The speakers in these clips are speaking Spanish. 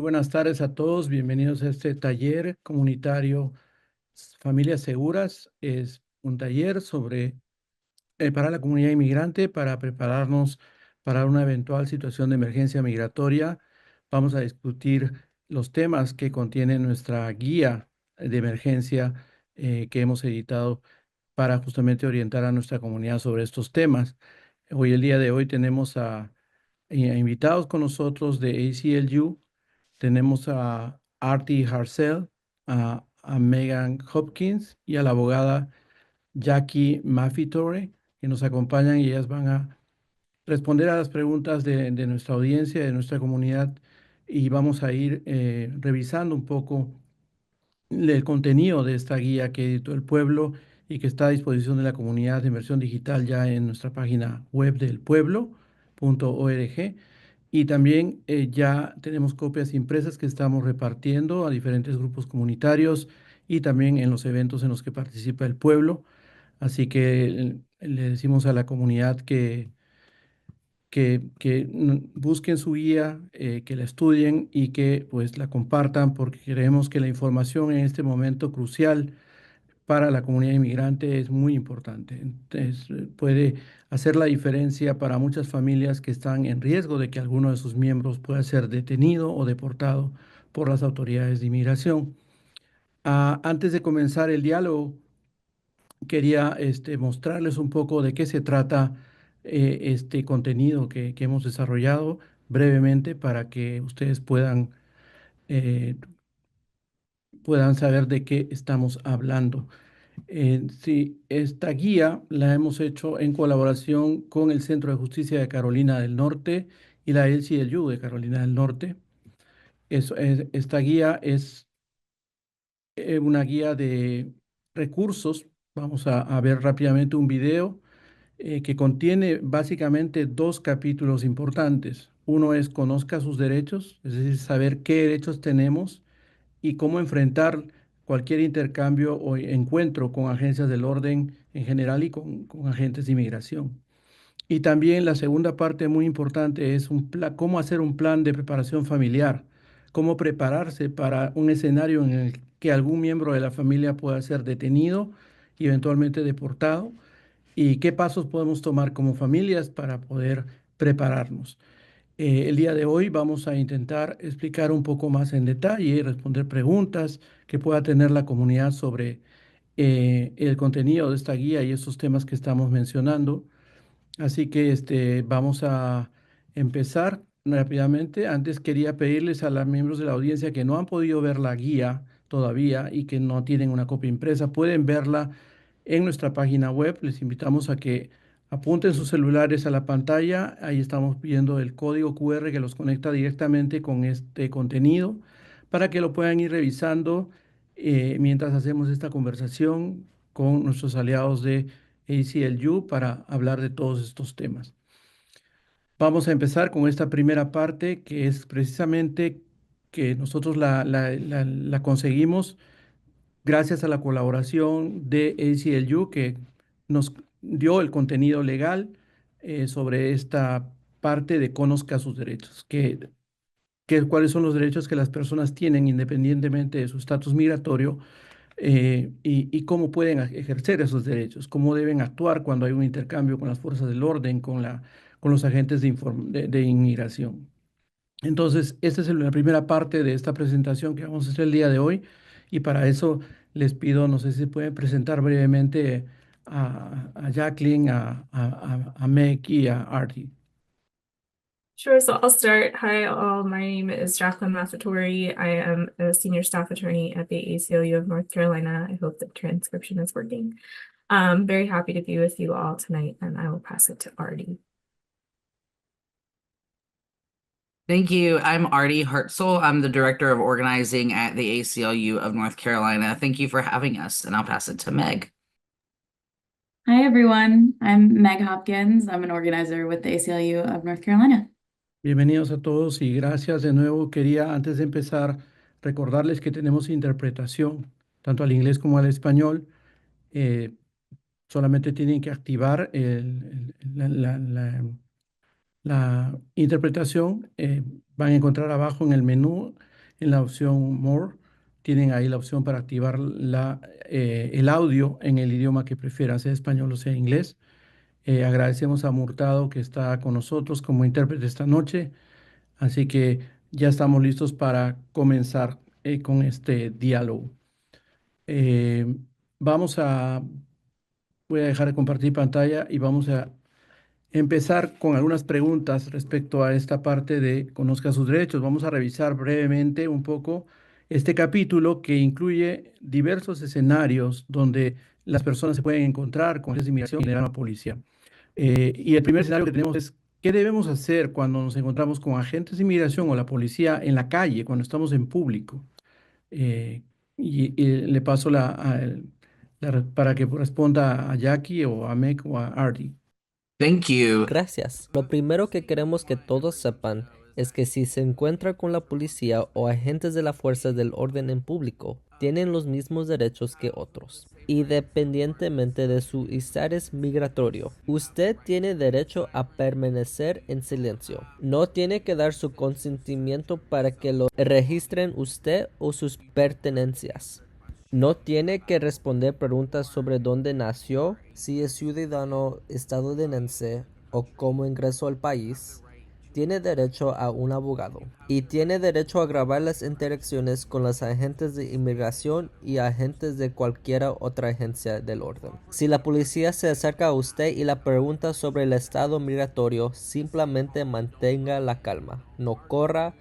Muy buenas tardes a todos. Bienvenidos a este taller comunitario Familias Seguras. Es un taller para la comunidad inmigrante para prepararnos para una eventual situación de emergencia migratoria. Vamos a discutir los temas que contiene nuestra guía de emergencia que hemos editado para justamente orientar a nuestra comunidad sobre estos temas. El día de hoy tenemos a invitados con nosotros de ACLU. Tenemos a Artie Harcel, a Megan Hopkins y a la abogada Jackie Maffitore, que nos acompañan y ellas van a responder a las preguntas de nuestra audiencia, de nuestra comunidad, y vamos a ir revisando un poco el contenido de esta guía que editó el pueblo y que está a disposición de la comunidad de inversión digital ya en nuestra página web del pueblo.org. Y también ya tenemos copias impresas que estamos repartiendo a diferentes grupos comunitarios y también en los eventos en los que participa el pueblo. Así que le decimos a la comunidad que busquen su guía, que la estudien y que pues la compartan porque creemos que la información en este momento crucial para la comunidad inmigrante es muy importante. Entonces, puede hacer la diferencia para muchas familias que están en riesgo de que alguno de sus miembros pueda ser detenido o deportado por las autoridades de inmigración. Antes de comenzar el diálogo, quería mostrarles un poco de qué se trata este contenido que hemos desarrollado brevemente para que ustedes eh, puedan saber de qué estamos hablando. Sí, esta guía la hemos hecho en colaboración con el Centro de Justicia de Carolina del Norte y la ACLU de Carolina del Norte. Esta guía es una guía de recursos. Vamos a ver rápidamente un video que contiene básicamente dos capítulos importantes. Uno es conozca sus derechos, es decir, saber qué derechos tenemos y cómo enfrentar cualquier intercambio o encuentro con agencias del orden en general y con agentes de inmigración. Y también la segunda parte muy importante es cómo hacer un plan de preparación familiar, cómo prepararse para un escenario en el que algún miembro de la familia pueda ser detenido y eventualmente deportado, y qué pasos podemos tomar como familias para poder prepararnos. El día de hoy vamos a intentar explicar un poco más en detalle y responder preguntas que pueda tener la comunidad sobre el contenido de esta guía y estos temas que estamos mencionando. Así que vamos a empezar rápidamente. Antes quería pedirles a los miembros de la audiencia que no han podido ver la guía todavía y que no tienen una copia impresa, pueden verla en nuestra página web. Les invitamos a que apunten sus celulares a la pantalla. Ahí estamos viendo el código QR que los conecta directamente con este contenido para que lo puedan ir revisando mientras hacemos esta conversación con nuestros aliados de ACLU para hablar de todos estos temas. Vamos a empezar con esta primera parte que es precisamente que nosotros la conseguimos gracias a la colaboración de ACLU que nos dio el contenido legal sobre esta parte de conozca sus derechos, cuáles son los derechos que las personas tienen independientemente de su estatus migratorio y cómo pueden ejercer esos derechos, cómo deben actuar cuando hay un intercambio con las fuerzas del orden, con los agentes de inmigración. Entonces, esta es la primera parte de esta presentación que vamos a hacer el día de hoy y para eso les pido, no sé si se pueden presentar brevemente a Jacqueline, a Meg y a Artie. Sure, so I'll start. Hi, all. My name is Jacqueline Maffetore. I am a senior staff attorney at the ACLU of North Carolina. I hope the transcription is working. I'm very happy to be with you all tonight, and I will pass it to Artie. Thank you. I'm Artie Hartzell. I'm the Director of Organizing at the ACLU of North Carolina. Thank you for having us, and I'll pass it to Meg. Hi, everyone. I'm Meg Hopkins. I'm an organizer with the ACLU of North Carolina. Bienvenidos a todos y gracias de nuevo. Quería antes de empezar recordarles que tenemos interpretación tanto al inglés como al español. Eh, Solamente tienen que activar la interpretación. Van a encontrar abajo en el menú en la opción More. Tienen ahí la opción para activar el audio en el idioma que prefieran, sea español o sea inglés. Agradecemos a Murtado que está con nosotros como intérprete esta noche. Así que ya estamos listos para comenzar con este diálogo. Eh, vamos a, voy a dejar de compartir pantalla y vamos a empezar con algunas preguntas respecto a esta parte de conozca sus derechos. Vamos a revisar brevemente un poco este capítulo que incluye diversos escenarios donde las personas se pueden encontrar con agentes de inmigración y la policía. Y el primer escenario que tenemos es, ¿qué debemos hacer cuando nos encontramos con agentes de inmigración o la policía en la calle, cuando estamos en público? Eh, y le paso para que responda a Jackie o a Meg o a Artie. Thank you. Gracias. Lo primero que queremos que todos sepan es que si se encuentra con la policía o agentes de la fuerza del orden en público, tienen los mismos derechos que otros. Independientemente de su estatus migratorio, usted tiene derecho a permanecer en silencio. No tiene que dar su consentimiento para que lo registren usted o sus pertenencias. No tiene que responder preguntas sobre dónde nació, si es ciudadano estadounidense o cómo ingresó al país. Tiene derecho a un abogado y tiene derecho a grabar las interacciones con los agentes de inmigración y agentes de cualquier otra agencia del orden. Si la policía se acerca a usted y le pregunta sobre el estado migratorio, simplemente mantenga la calma. No corra,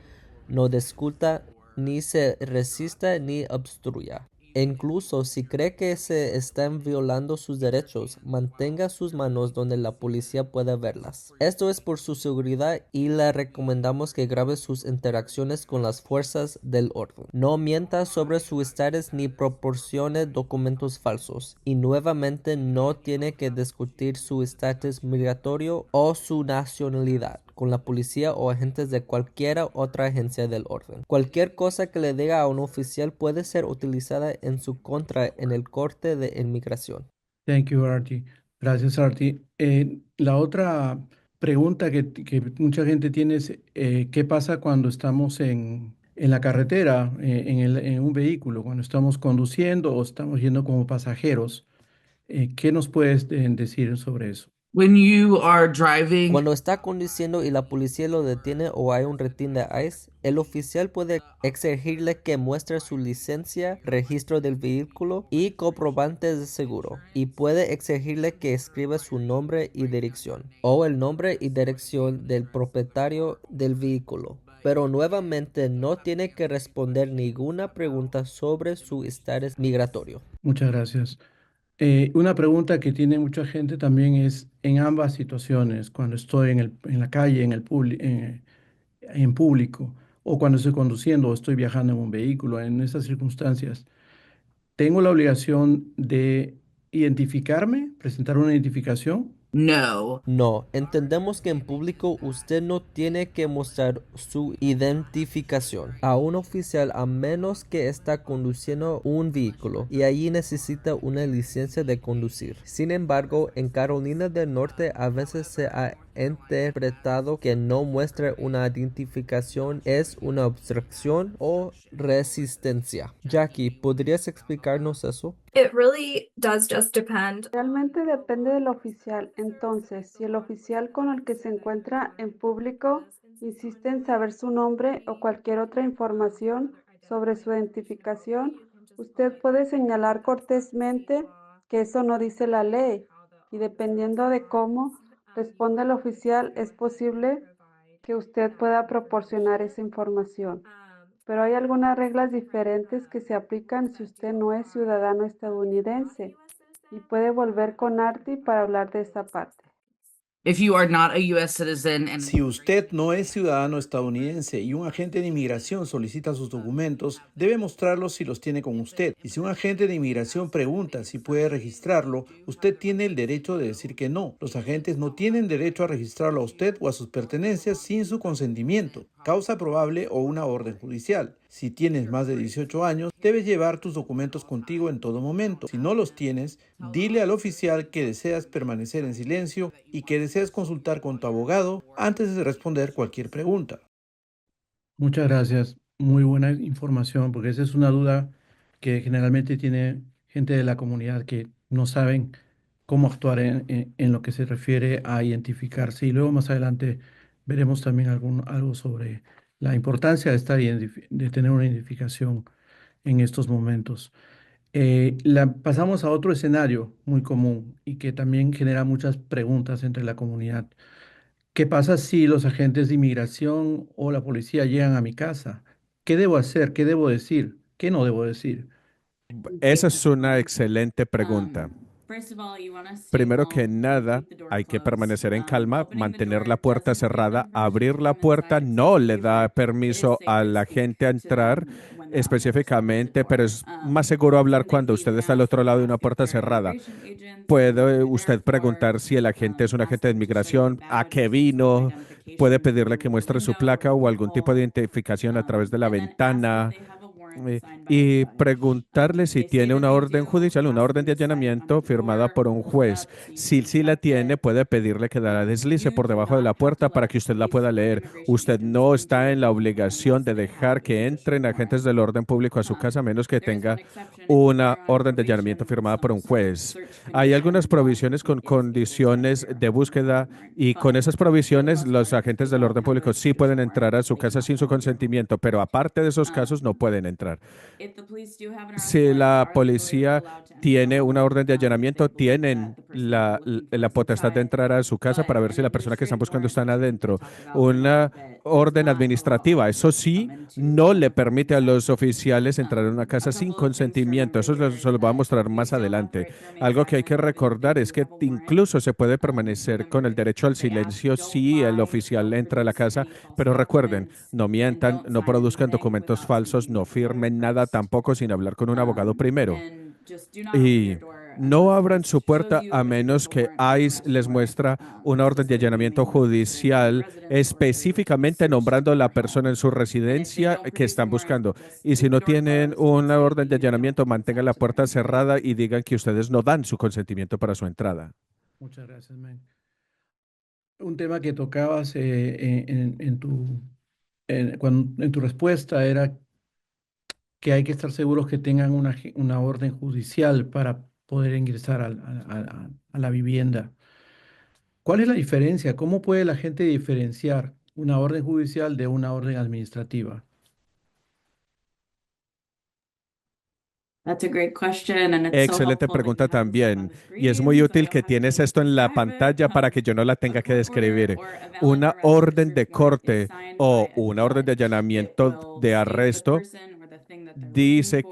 no discuta, ni se resista ni obstruya. E incluso si cree que se están violando sus derechos, mantenga sus manos donde la policía pueda verlas. Esto es por su seguridad y le recomendamos que grabe sus interacciones con las fuerzas del orden. No mienta sobre su estatus ni proporcione documentos falsos. Y nuevamente no tiene que discutir su estatus migratorio o su nacionalidad con la policía o agentes de cualquier otra agencia del orden. Cualquier cosa que le diga a un oficial puede ser utilizada en su contra en el corte de inmigración. Thank you, Artie. Gracias, Artie. La otra pregunta que mucha gente tiene es, ¿qué pasa cuando estamos en la carretera, en un vehículo, cuando estamos conduciendo o estamos yendo como pasajeros? ¿Qué nos puedes decir sobre eso? When you are driving, Cuando está conduciendo y la policía lo detiene o hay un retén de ICE, el oficial puede exigirle que muestre su licencia, registro del vehículo y comprobantes de seguro. Y puede exigirle que escriba su nombre y dirección, o el nombre y dirección del propietario del vehículo. Pero nuevamente no tiene que responder ninguna pregunta sobre su estatus migratorio. Muchas gracias. Una pregunta que tiene mucha gente también es en ambas situaciones, cuando estoy en la calle, en público, o cuando estoy conduciendo o estoy viajando en un vehículo, en esas circunstancias, ¿tengo la obligación de identificarme, presentar una identificación? no. No, entendemos que en público usted no tiene que mostrar su identificación a un oficial a menos que está conduciendo un vehículo y allí necesita una licencia de conducir. Sin embargo, en Carolina del Norte a veces se ha interpretado que no muestre una identificación es una obstrucción o resistencia. Jackie, ¿podrías explicarnos eso? It really does just depend. Realmente depende del oficial. Entonces, si el oficial con el que se encuentra en público insiste en saber su nombre o cualquier otra información sobre su identificación, usted puede señalar cortésmente que eso no dice la ley. Y dependiendo de cómo responde el oficial, es posible que usted pueda proporcionar esa información. Pero hay algunas reglas diferentes que se aplican si usted no es ciudadano estadounidense y puede volver con Artie para hablar de esta parte. If you are not a U.S. citizen and Si usted no es ciudadano estadounidense y un agente de inmigración solicita sus documentos, debe mostrarlos si los tiene con usted. Y si un agente de inmigración pregunta si puede registrarlo, usted tiene el derecho de decir que no. Los agentes no tienen derecho a registrarlo a usted o a sus pertenencias sin su consentimiento, causa probable o una orden judicial. Si tienes más de 18 años, debes llevar tus documentos contigo en todo momento. Si no los tienes, dile al oficial que deseas permanecer en silencio y que deseas consultar con tu abogado antes de responder cualquier pregunta. Muchas gracias. Muy buena información, porque esa es una duda que generalmente tiene gente de la comunidad que no saben cómo actuar en lo que se refiere a identificarse. Y luego más adelante veremos también algo sobre la importancia de de tener una identificación en estos momentos. Pasamos a otro escenario muy común y que también genera muchas preguntas entre la comunidad. ¿Qué pasa si los agentes de inmigración o la policía llegan a mi casa? ¿Qué debo hacer? ¿Qué debo decir? ¿Qué no debo decir? Esa es una excelente pregunta. Primero que nada, hay que permanecer en calma, mantener la puerta cerrada. Abrir la puerta no le da permiso a la gente a entrar específicamente, pero es más seguro hablar cuando usted está al otro lado de una puerta cerrada. Puede usted preguntar si el agente es un agente de inmigración, a qué vino, puede pedirle que muestre su placa o algún tipo de identificación a través de la ventana. Y preguntarle si tiene una orden judicial, una orden de allanamiento firmada por un juez. Si sí la tiene, puede pedirle que la deslice por debajo de la puerta para que usted la pueda leer. Usted no está en la obligación de dejar que entren agentes del orden público a su casa a menos que tenga una orden de allanamiento firmada por un juez. Hay algunas provisiones con condiciones de búsqueda y con esas provisiones los agentes del orden público sí pueden entrar a su casa sin su consentimiento, pero aparte de esos casos no pueden entrar. Si la policía tiene una orden de allanamiento, tienen la potestad de entrar a su casa para ver si la persona que están buscando está adentro. Una orden administrativa, eso sí, no le permite a los oficiales entrar en una casa sin consentimiento. Eso se lo va a mostrar más adelante. Algo que hay que recordar es que incluso se puede permanecer con el derecho al silencio si el oficial entra a la casa, pero recuerden, no mientan, no produzcan documentos falsos, no firmen nada tampoco sin hablar con un abogado primero. Y no abran su puerta a menos que ICE les muestra una orden de allanamiento judicial específicamente nombrando a la persona en su residencia que están buscando. Y si no tienen una orden de allanamiento, mantengan la puerta cerrada y digan que ustedes no dan su consentimiento para su entrada. Muchas gracias, men. Un tema que tocabas en tu respuesta era que hay que estar seguros que tengan una orden judicial para poder ingresar a la vivienda. ¿Cuál es la diferencia? ¿Cómo puede la gente diferenciar una orden judicial de una orden administrativa? Excelente pregunta también. Y es muy útil que tienes esto en la pantalla para que yo no la tenga que describir. Una orden de corte o una orden de allanamiento de arresto dice,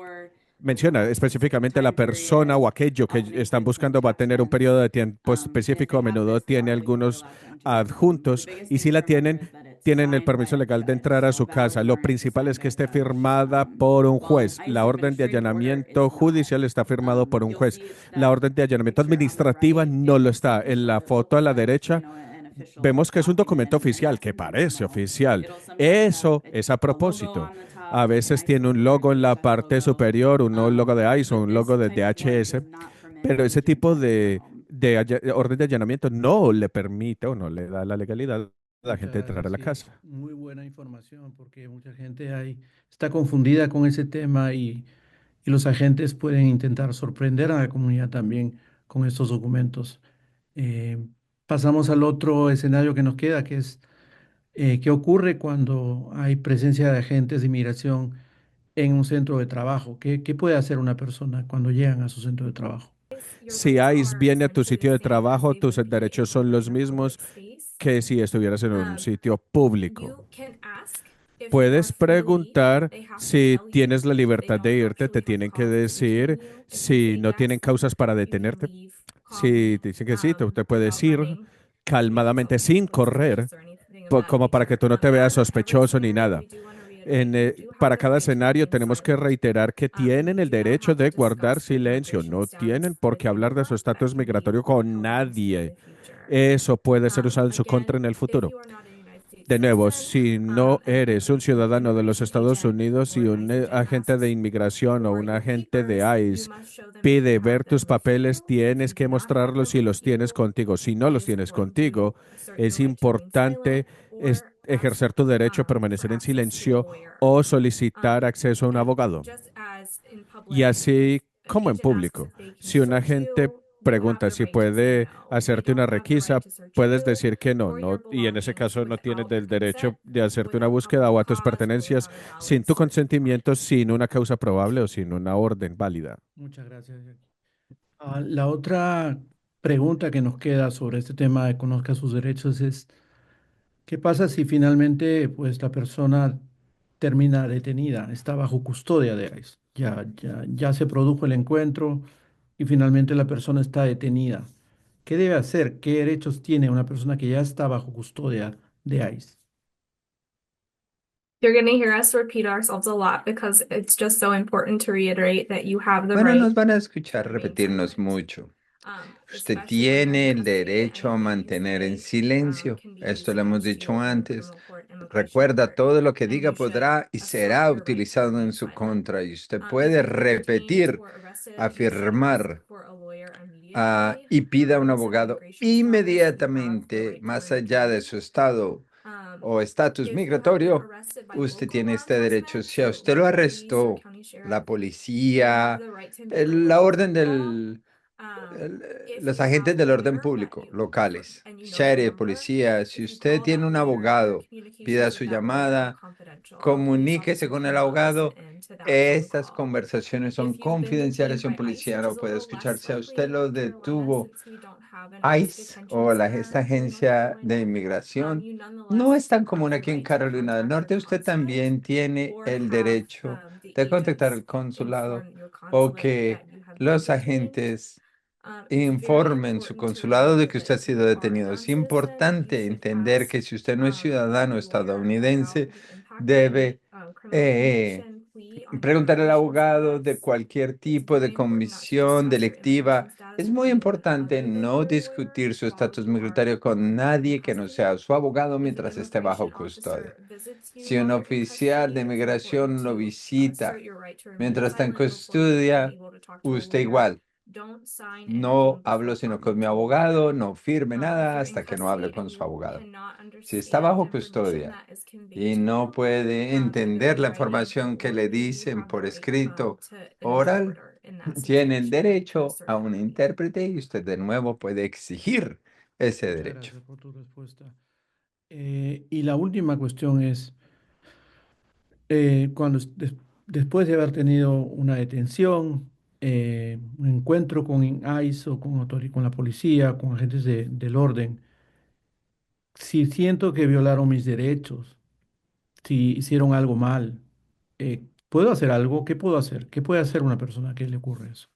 menciona específicamente la persona o aquello que están buscando va a tener un periodo de tiempo específico, a menudo tiene algunos adjuntos y si la tienen, tienen el permiso legal de entrar a su casa. Lo principal es que esté firmada por un juez. La orden de allanamiento judicial está firmado por un juez. La orden de allanamiento administrativa no lo está. En la foto a la derecha vemos que es un documento oficial, que parece oficial. Eso es a propósito. A veces tiene un logo en la parte superior, un logo de ICE o un logo de DHS, pero ese tipo de orden de allanamiento no le permite o no le da la legalidad a la Muchas gente entrar a gracias, la sí. casa. Muy buena información porque mucha gente ahí está confundida con ese tema y los agentes pueden intentar sorprender a la comunidad también con estos documentos. Eh, Pasamos al otro escenario que nos queda, que es qué ocurre cuando hay presencia de agentes de inmigración en un centro de trabajo. ¿Qué puede hacer una persona cuando llegan a su centro de trabajo? Si ICE viene a tu sitio de trabajo, tus derechos son los mismos que si estuvieras en un sitio público. Puedes preguntar si tienes la libertad de irte, te tienen que decir si no tienen causas para detenerte. Si te dicen que sí, tú te puedes ir calmadamente sin correr, como para que tú no te veas sospechoso ni nada. Para cada escenario tenemos que reiterar que tienen el derecho de guardar silencio, no tienen por qué hablar de su estatus migratorio con nadie. Eso puede ser usado en su contra en el futuro. De nuevo, si no eres un ciudadano de los Estados Unidos y un agente de inmigración o un agente de ICE pide ver tus papeles, tienes que mostrarlos si los tienes contigo. Si no los tienes contigo, es importante es ejercer tu derecho a permanecer en silencio o solicitar acceso a un abogado. Y así como en público, si un agente pregunta si puede hacerte una requisa, puedes decir que no, no, y en ese caso no tienes el derecho de hacerte una búsqueda o a tus pertenencias sin tu consentimiento, sin una causa probable o sin una orden válida. Muchas gracias, Jackie. La otra pregunta que nos queda sobre este tema de conozca sus derechos es, ¿qué pasa si finalmente pues la persona termina detenida, está bajo custodia de ICE? Ya se produjo el encuentro y finalmente la persona está detenida. ¿Qué debe hacer? ¿Qué derechos tiene una persona que ya está bajo custodia de ICE? You're going to hear us repeat ourselves a lot because it's just so important to reiterate that you have the Bueno, right nos van a escuchar to remain repetirnos silent. mucho. Usted Especially when tiene you're in el custody, derecho a anything that you mantener en say, silencio. can be Esto used lo hemos against dicho you in antes. criminal court, immigration Recuerda, court, todo lo que and diga you should podrá y assert será your right to utilizado remain en su silent. contra. Y usted If puede you've been detained repetir, or arrested, you should ask afirmar for a lawyer immediately. y pida a un Once an abogado immigration status, you have the inmediatamente, right to más remain allá de silent. su estado o estatus If you have been migratorio. arrested by Usted local tiene law este derecho. enforcement, Si a so usted lo local police or arrestó county sheriff, la you have policía, the right to make a la local orden call. del If los you agentes have a del orden lawyer that público you locales, and you know their sheriff, number, policía, si if you usted call tiene that un lawyer, your abogado, communications pida with su that lawyer are llamada, confidential. A police comuníquese officer con el cannot abogado. listen in to that phone Estas call. conversaciones son If you've been confidenciales detained y un by ICE, policía which no is a puede little escuchar. less Si a likely usted in lo North Carolina detuvo since we don't have an ICE ICE detention o center esta here in North agencia de Carolina, inmigración, you no nonetheless es tan have común the aquí en right to Carolina del contact Norte. the Usted consulate también tiene or el have derecho the de contactar agents al consulado inform your o consulate que that you have been los detained. agentes It's very informen su important to consulado de remember que that usted ha if sido you are detenido. non Es citizen, you importante should entender que ask si usted no es ciudadano your lawyer estadounidense, about the impact of debe any criminal eh, conviction, plea on your preguntar al immigration abogado de status. cualquier It's tipo de very important not to comisión discuss your delictiva. immigration status Es with muy anyone importante other than no your lawyer discutir su while estatus you are migratorio con in nadie que no custody. sea su abogado If an mientras esté bajo immigration custodia. officer visits you Si un while you're in oficial de custody, it's important inmigración lo to visita assert your right to remain mientras está en silent before you become custodia, able to talk to a usted lawyer. igual. Don't sign No anything hablo before sino talking con mi to a abogado, lawyer. no firme If nada you're in hasta que no hable custody con and su you abogado. cannot Si está understand bajo information custodia that is conveyed y to no you, puede through entender la writing información que or le you dicen have the por right escrito, to an oral, interpreter in that tiene el situation to derecho a certain un degree. intérprete y usted de nuevo puede exigir ese Muchas derecho. gracias por tu respuesta. Y la última cuestión es, cuando después de haber tenido una detención, un encuentro con ICE o con la policía, con agentes del orden, si siento que violaron mis derechos, si hicieron algo mal, ¿puedo hacer algo? ¿Qué puedo hacer? ¿Qué puede hacer una persona que le ocurre eso?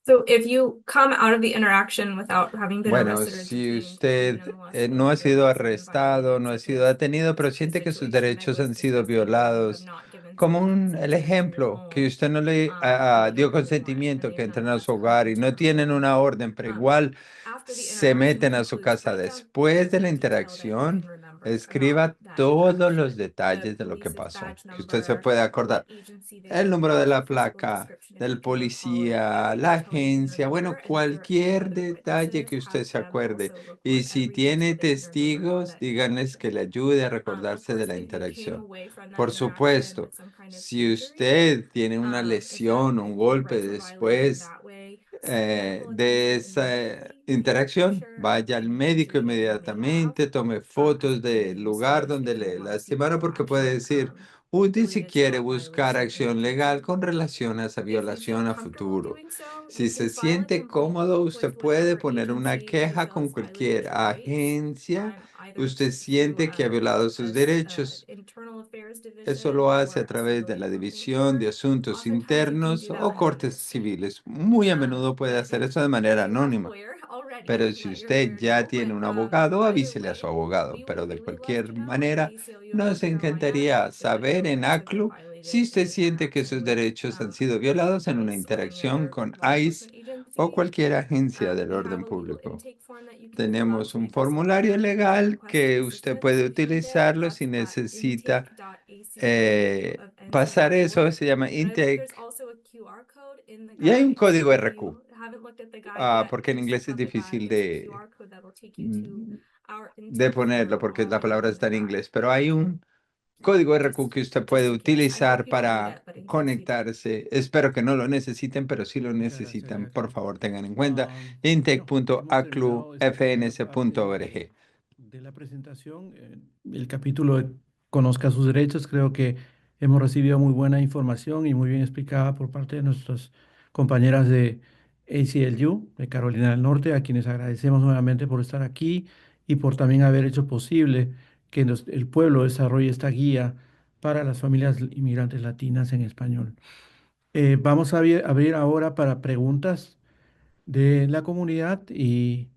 So if you come out of the interaction without having been Bueno, arrested or si detained, you usted nonetheless no feel ha that your sido rights have been arrestado, violated, no ha such sido as detenido, pero the siente que sus situation Meg derechos was han sido discussing, where you have violados, not given como someone el consent to enter your ejemplo, que home, usted no le and they dio don't comply, and consentimiento they que have entren a nonetheless su hogar come y to no your home. tienen una orden, pero igual After the se interaction, meten which a su includes casa write down después de la every detail that you can interacción, remember escriba about that todos los interaction, the detalles de lo que police's pasó, badge que usted se number, puede what acordar. agency they El were número with, de the la physical placa, description if del you can recall it, policía, every la detail you can agencia, bueno, remember, and if there are any cualquier other detalle que witnesses, usted have se them acuerde. also Y record si every tiene detail they can remember testigos, that díganles que interaction. le ayude a Of recordarse de course, la if you came interacción. away from that Por interaction supuesto, with some kind of si injury, usted tiene una if that lesión o un if your golpe rights were violated después that way, seek medical de attention esa immediately. interacción, Share vaya al any médico data you may have, inmediatamente, tome as fotos it can be del lugar useful donde if you le want to seek lastimaron, legal porque puede action decir, útil si related to quiere that buscar violation in the acción legal future. con relación a esa If you feel violación a comfortable futuro. doing so, Si you se can file a siente complaint cómodo, usted with puede whatever poner una agency you queja feel con has violated cualquier your rights, agencia. either Usted to siente que ha violado sus derechos. internal affairs Eso division lo hace or a a través de civilian la complaint División de court. Asuntos Oftentimes you can Internos do that o cortes anonymous. civiles. Muy a menudo puede But hacer eso de manera if you have a anónima. lawyer already, Pero si let your usted lawyer ya know. tiene But un abogado, either avísele a su way, abogado. we Pero would de really love cualquier to know at the manera, ACLU of nos North Carolina encantaría that saber your en rights have been ACLU si violated in usted an siente que interaction sus with derechos han sido violados en una ICE or any interacción other con law ICE enforcement o agency. cualquier agencia del We have orden a legal público. intake form that you can fill out Tenemos to un make us formulario aware that you legal que requested usted assistance. puede If you need it, utilizarlo that's si at necesita pasar eso, intake.aclu.nc.org. se llama And I believe intake. there's also a QR code in the Y hay un guide. código If you RQ, haven't looked at the guide yet, porque en please inglés check es out the guide. difícil There's a de QR code that will take you to de ponerlo porque la palabra está en inglés, pero hay un código RQ que usted puede utilizar para conectarse. Espero que no lo necesiten, pero si lo Muchas gracias, necesitan, por Jacqueline. favor, tengan en cuenta Bueno, hemos terminado esta primera parte intec.aclufns.org. de la presentación. El capítulo de Conozca sus derechos. Creo que hemos recibido muy buena información y muy bien explicada por parte de nuestras compañeras de ACLU, de Carolina del Norte, a quienes agradecemos nuevamente por estar aquí y por también haber hecho posible que el pueblo desarrolle esta guía para las familias inmigrantes latinas en español. Vamos a abrir ahora para preguntas de la comunidad y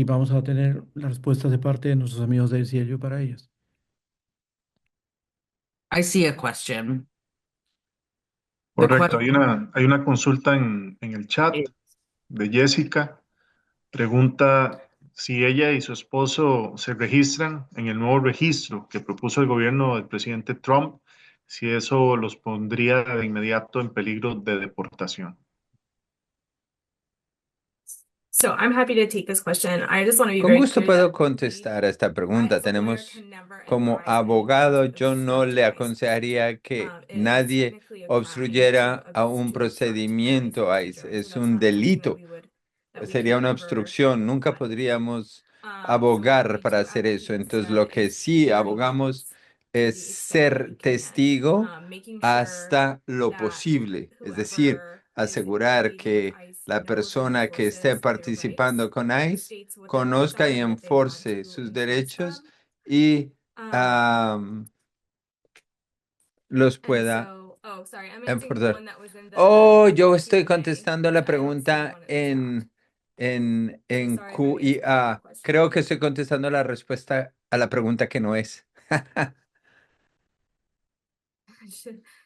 vamos a tener las respuestas de parte de nuestros amigos de Cielo para ellas. I see a question. The Correcto, question hay una consulta en el chat is, de Jessica. Pregunta si ella y su esposo se registran en el nuevo registro que propuso el gobierno del presidente Trump, si eso los pondría de inmediato en peligro de deportación. So I'm happy to take this question. I just want to be Con very gusto clear puedo that contestar a esta pregunta. as a lawyer Tenemos can never como advise anyone abogado, to yo no le obstruct ICE. aconsejaría que It is nadie technically a crime obstruyera a un to obstruct procedimiento ICE ICE. procedures. Es So that's un not something that delito. we Sería could una ever obstrucción. Nunca advise. podríamos So what abogar we para do hacer eso. advocate Entonces, lo instead que is sí hearing abogamos the es extent that ser we can, testigo making sure hasta lo that posible. Es decir, whoever is asegurar engaging with que ICE la knows and persona que esté enforces their rights, participando con ICE states what their rights conozca are, y and if they want enforce to sus enforce derechos them. y Um, los and pueda so, oh, sorry, I'm answering the enforcer. one that was in the Oh, yo estoy Q&A, contestando la but I don't see the pregunta one in the chat. en Sorry if I'm answering the wrong QIA. question. Creo que estoy contestando la respuesta a la pregunta que no es.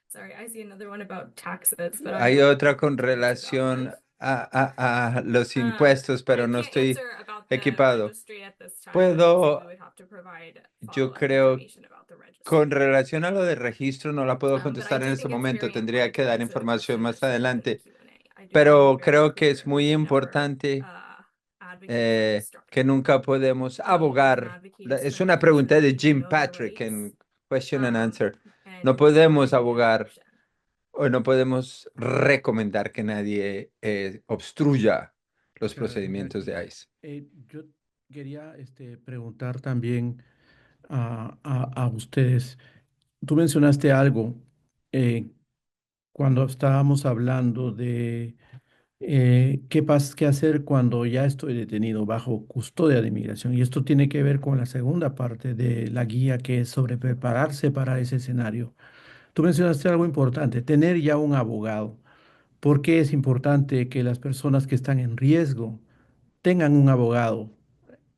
Sorry, I see another one about taxes, but I'm Hay not otra con crazy about relación this. a los impuestos, pero I no can't estoy answer about the equipado. registry at this time. Puedo, We would have to provide yo follow-up creo, information about the registry. con relación a lo de registro, no la puedo But I contestar en do este think it's momento. very Tendría que dar important to answer the información question más that showed up in the adelante. Q&A. I do want to be Pero very creo que clear es that muy we never importante advocate for que obstruction. nunca podemos What we can abogar. advocate is Es to una make sure pregunta that de people Jim know their Patrick rights, en Question and Answer. and No discourage podemos any abogar obstruction. o no podemos recomendar que nadie obstruya los Muchas gracias, procedimientos Jackie. de ICE. Yo quería preguntar también a ustedes. Tú mencionaste algo eh, cuando estábamos hablando de qué hacer cuando ya estoy detenido bajo custodia de inmigración. Y esto tiene que ver con la segunda parte de la guía, que es sobre prepararse para ese escenario. Tú mencionaste algo importante, tener ya un abogado. ¿Por qué es importante que las personas que están en riesgo tengan un abogado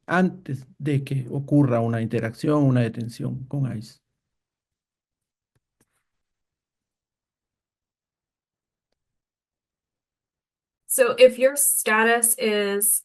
antes de que ocurra una interacción, una detención con ICE? So if your status is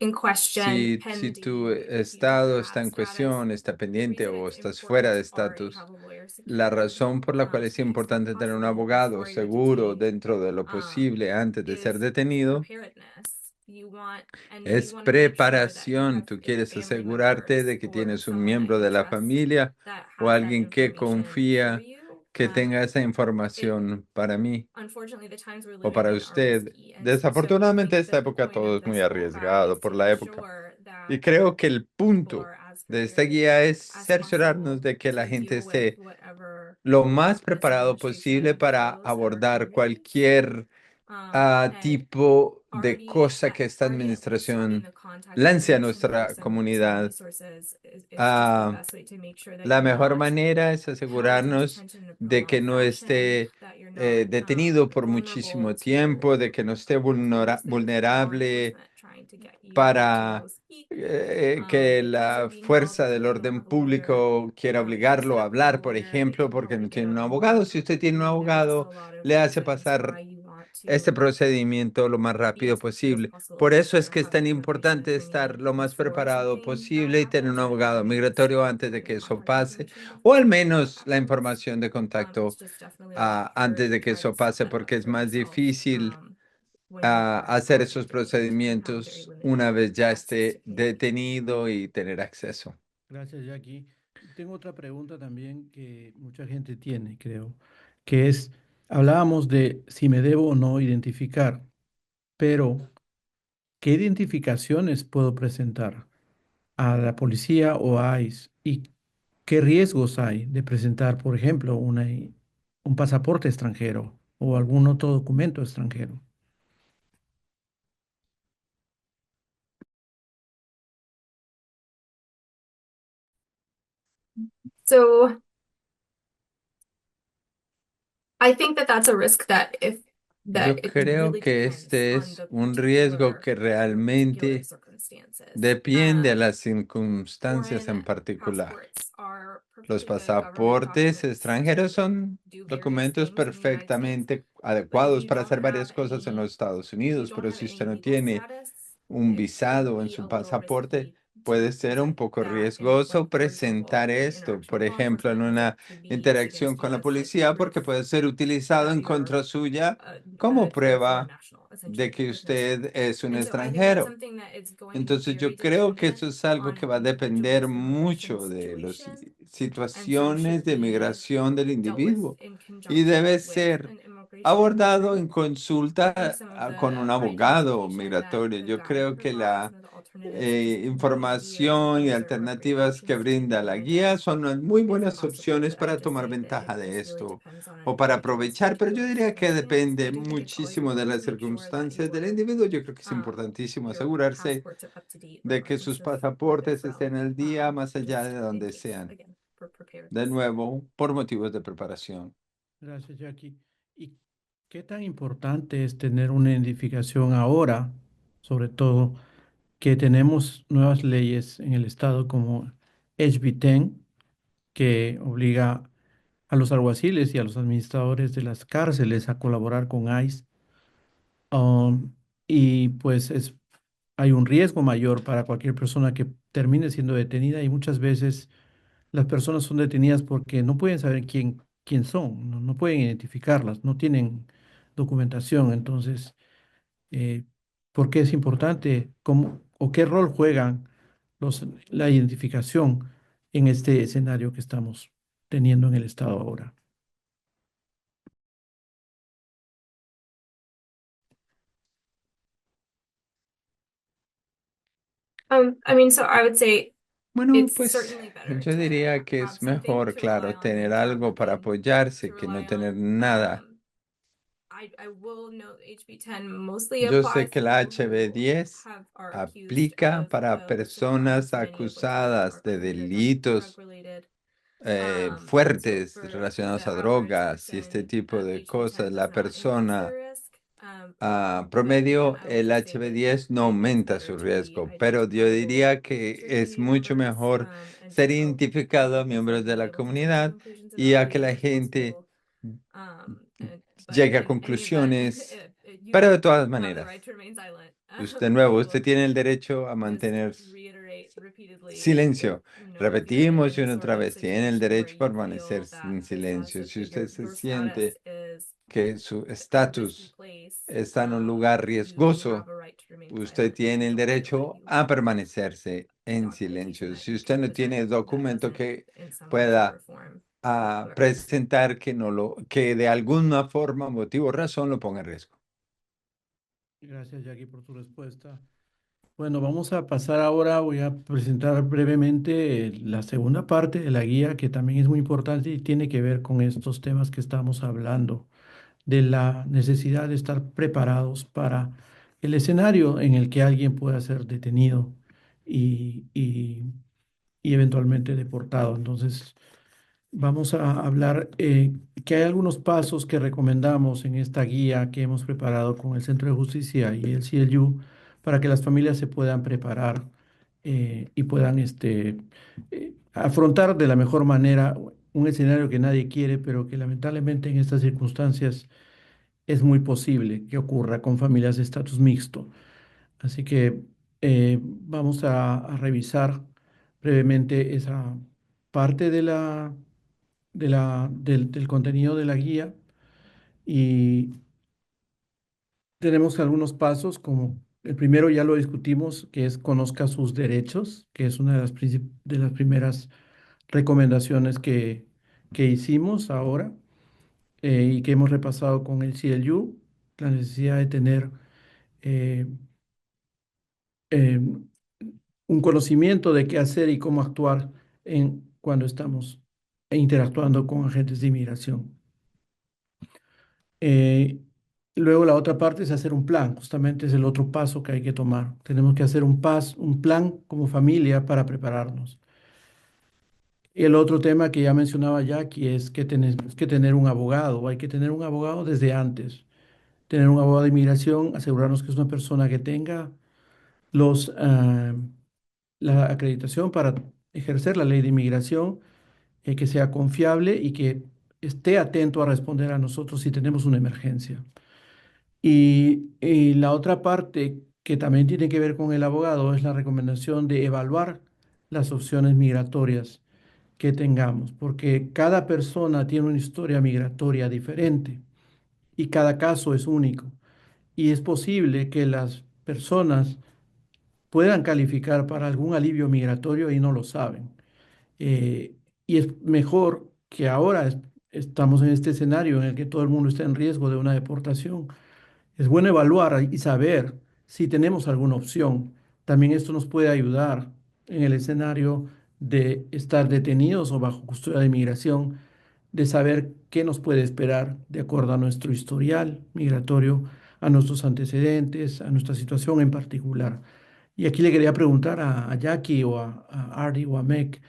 in question, Si pending, tu if you estado don't está have en cuestión, status, está the pendiente reason o it's estás fuera de important to already estatus, have a lawyer la secured, razón por la cual es to the extent importante tener un possible abogado before you're seguro detained, dentro de lo posible antes de ser is detenido preparedness. You want es to make sure that you preparación. have Tú either quieres family asegurarte members de que or tienes un someone that miembro you de la trust familia that o has that alguien que information for confía you. que tenga esa It información para mí unfortunately the times we're o living para in are usted. risky, and so I Desafortunadamente, think esta that the época point todo of es muy this whole guide arriesgado is to por la make época. sure Y that creo que el people punto are as de esta prepared guía es as cerciorarnos possible de que la to gente deal with esté whatever lo más this preparado posible administration para throws at our abordar communities. cualquier And tipo de already cosa que esta at least having administración the contact lance a information for nuestra some comunidad. resources is just the Ah, best way to make sure that la you're mejor not manera es held in asegurarnos detention in a de que prolonged no fashion, esté that you're not detenido por vulnerable muchísimo tiempo, de que no esté to police, law vulnerable enforcement trying to get you to para speak. que If you la are being held fuerza because del you don't orden have a lawyer, público quiera obligarlo set a up with a hablar, por lawyer. They ejemplo, can porque help no you get tiene un out of abogado. more Si usted tiene un notice, a abogado, lot of le hace reasons pasar why you want este to procedimiento lo más be rápido as prepared as posible. possible Por eso es before que es tan having to go to prison importante or estar bringing lo más before preparado something bad posible y tener un happens or abogado having to migratorio speak antes de with que your eso contact pase, information o before al something bad menos la happens. información de It's contacto just definitely a lot harder antes to de que try to eso set pase, that up porque es for más yourself difícil a hacer esos procedimientos una vez ya esté detenido y tener acceso. Gracias, Jackie. Tengo otra pregunta también que mucha gente tiene, creo, que es, hablábamos de si me debo o no identificar, pero ¿qué identificaciones puedo presentar a la policía o a ICE? ¿Y qué riesgos hay de presentar, por ejemplo, un pasaporte extranjero o algún otro documento extranjero? So I think that that's a risk that if Yo that it creo really que depends este on es the un riesgo que particular realmente circumstances. depende de las circunstancias en Foreign particular. passports are Los perfectly good government pasaportes documents extranjeros to son do various documentos things in the United States, perfectamente but if adecuados you para don't hacer varias have cosas en any, los Estados if you Unidos, don't pero have si any usted no legal tiene status, un it would visado en be su a little pasaporte, risky puede to ser un present poco that in, riesgoso like, for example, presentar in esto, interaction por with law ejemplo, en enforcement, because una it could be used interacción against you con la as, like, policía, porque proof puede ser utilizado that en you're contra suya a como foreign prueba national, de essentially, que because usted es un and so I think that's extranjero. something that is going to be Entonces very yo creo que dependent eso es algo que on va a an depender individual's immigration mucho de las situation, and so situaciones should de be migración del dealt with individuo in y conjunction debe with ser an immigration abordado en attorney. I think consulta some of con un the abogado information that migratorio. the Yo guide creo que provides, la some of the alternatives is a great idea. información y Those are great alternativas que options to brinda la guía identify son unas muy if buenas possible, opciones but I para would just tomar say that ventaja it de just really esto depends on o an para individual's aprovechar, pero yo particular diría que circumstance. I depende do think it's always muchísimo de important las to make sure that circunstancias del individuo. Yo creo que es importantísimo your asegurarse passports are up to date de que sus regardless of where they're pasaportes from, estén al día más allá just de in donde case, sean. again, for De preparedness. nuevo, por motivos de preparación. Gracias, Jackie. ¿Y qué tan importante es tener una identificación ahora, sobre todo que tenemos nuevas leyes en el estado como HB 10, que obliga a los alguaciles y a los administradores de las cárceles a colaborar con ICE? Y pues hay un riesgo mayor para cualquier persona que termine siendo detenida y muchas veces las personas son detenidas porque no pueden saber quién son, no pueden identificarlas, no tienen documentación. Entonces, eh, ¿por qué es importante? ¿Cómo, o qué rol juegan la identificación en este escenario que estamos teniendo en el estado ahora? I mean, so I would say Bueno, it's pues certainly better yo to diría que have es something mejor, to rely claro, on than tener to have algo para nothing to apoyarse que no rely tener on. nada. I will note HB 10 mostly Yo sé applies que to la people who HB10 are accused aplica para of certain crimes, personas many of which are acusadas de clear drug delitos related. And so fuertes for relacionados the a average drogas y este person, tipo de HB 10 cosas. does La not increase their persona risk. But again, promedio, I would el just say that HB10 no it's aumenta better su to be riesgo, pero yo identifiable diría que through the es mucho universe, mejor and ser to hope identificado a that people miembros de will be la able to come to comunidad conclusions y about a who que is la gente responsible. But llegue a in any event, conclusiones, pero you de todas have the right maneras. to remain silent. De nuevo, I usted will tiene el derecho a just mantener reiterate repeatedly, silencio. if you're in Repetimos y any una sort otra of vez, tiene el situation where derecho a you permanecer feel that en silencio. Si that usted se your status siente is que su at a risky estatus place, está en un lugar you have riesgoso, a right to remain usted silent, and tiene we el don't feel like derecho you a have permanecerse en documentation silencio. that Si you usted can no tiene present that documento doesn't que in some way, shape, or pueda form put at risk. presentar que no lo, que de alguna forma, motivo o razón lo ponga en riesgo. Gracias, Jackie, por tu respuesta. Bueno, vamos a pasar ahora, voy a presentar brevemente la segunda parte de la guía, que también es muy importante y tiene que ver con estos temas que estamos hablando, de la necesidad de estar preparados para el escenario en el que alguien pueda ser detenido y eventualmente deportado. Entonces, vamos a hablar que hay algunos pasos que recomendamos en esta guía que hemos preparado con el Centro de Justicia y el CLU para que las familias se puedan preparar y puedan afrontar de la mejor manera un escenario que nadie quiere, pero que lamentablemente en estas circunstancias es muy posible que ocurra con familias de estatus mixto. Así que vamos a revisar brevemente esa parte del contenido de la guía y tenemos algunos pasos, como el primero ya lo discutimos, que es conozca sus derechos, que es una de de las primeras recomendaciones que hicimos ahora y que hemos repasado con el CLU, la necesidad de tener eh, eh, un conocimiento de qué hacer y cómo actuar cuando estamos interactuando con agentes de inmigración. Eh, Luego la otra parte es hacer un plan, justamente es el otro paso que hay que tomar. Tenemos que hacer un plan como familia para prepararnos. Y el otro tema que ya mencionaba Jackie es que tenemos que tener un abogado, hay que tener un abogado desde antes, tener un abogado de inmigración, asegurarnos que es una persona que tenga los, ah, la acreditación para ejercer la ley de inmigración, que sea confiable y que esté atento a responder a nosotros si tenemos una emergencia. Y la otra parte que también tiene que ver con el abogado es la recomendación de evaluar las opciones migratorias que tengamos, porque cada persona tiene una historia migratoria diferente y cada caso es único. Y es posible que las personas puedan calificar para algún alivio migratorio y no lo saben. Eh, y es mejor que ahora estamos en este escenario en el que todo el mundo está en riesgo de una deportación. Es bueno evaluar y saber si tenemos alguna opción. También esto nos puede ayudar en el escenario de estar detenidos o bajo custodia de inmigración, de saber qué nos puede esperar de acuerdo a nuestro historial migratorio, a nuestros antecedentes, a nuestra situación en particular. Y aquí le quería preguntar a Jackie o a Artie o a Meg,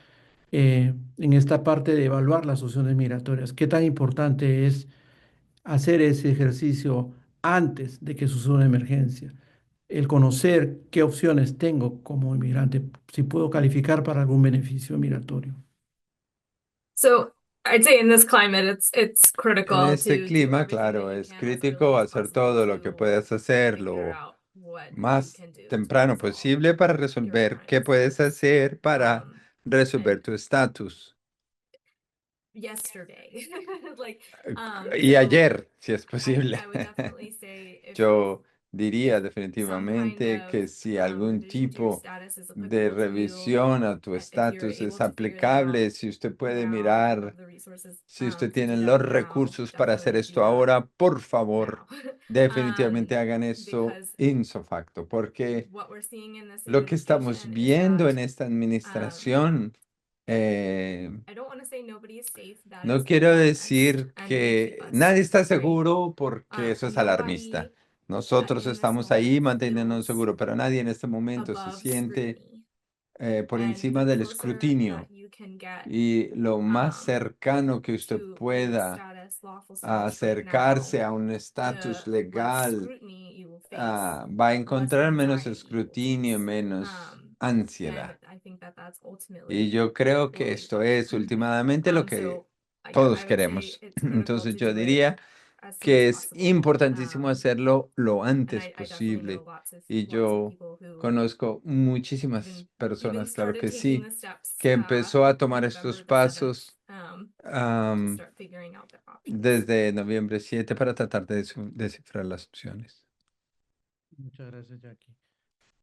en esta parte de evaluar las opciones migratorias, ¿qué tan importante es hacer ese ejercicio antes de que suceda una emergencia? El conocer qué opciones tengo como inmigrante, si puedo calificar para algún beneficio migratorio. So I'd say in this climate, it's En critical este to do clima, everything that claro, you es can as early crítico as hacer possible todo lo que to puedas hacer figure lo out what you más can do to temprano resolve posible para your resolver qué current puedes status. hacer para Um, resolver and tu estatus. yesterday, like, Y so ayer, si es I posible. would definitely say if Yo diría some kind definitivamente of que si algún revision to your tipo status is de applicable to you, revisión a tu if you're estatus es able to figure that out aplicable, si usted puede now, have mirar, the resources si usted to do tiene that los now, recursos para hacer definitely do esto that ahora, por favor, now. definitivamente hagan esto Because ipso facto, porque what we're seeing in this lo que estamos administration is viendo that en esta administración, I don't want to say nobody is safe. That no is quiero alarmist decir and would keep que us nadie está afraid. seguro porque eso es alarmista. Nobody Nosotros in this estamos ahí moment manteniéndonos feels seguros, pero nadie en este momento se above siente scrutiny. por And encima the del closer escrutinio. that you can get Y lo más cercano que usted to legal pueda status, lawful status right acercarse now, a un the estatus less legal, scrutiny you will face, va a less encontrar menos anxiety you will escrutinio y face. menos And ansiedad. I think that that's Y ultimately yo creo what que we esto want. es últimamente lo que So yeah, todos I would say queremos. it's critical Entonces to yo do it diría as soon as que es possible. importantísimo hacerlo lo And antes I definitely know posible. lots of Y yo people who conozco muchísimas even personas, claro started que taking sí, the steps que empezó a tomar November estos the 7th pasos to start figuring out their options. desde noviembre 7 para tratar de descifrar las opciones. Muchas gracias, Jackie.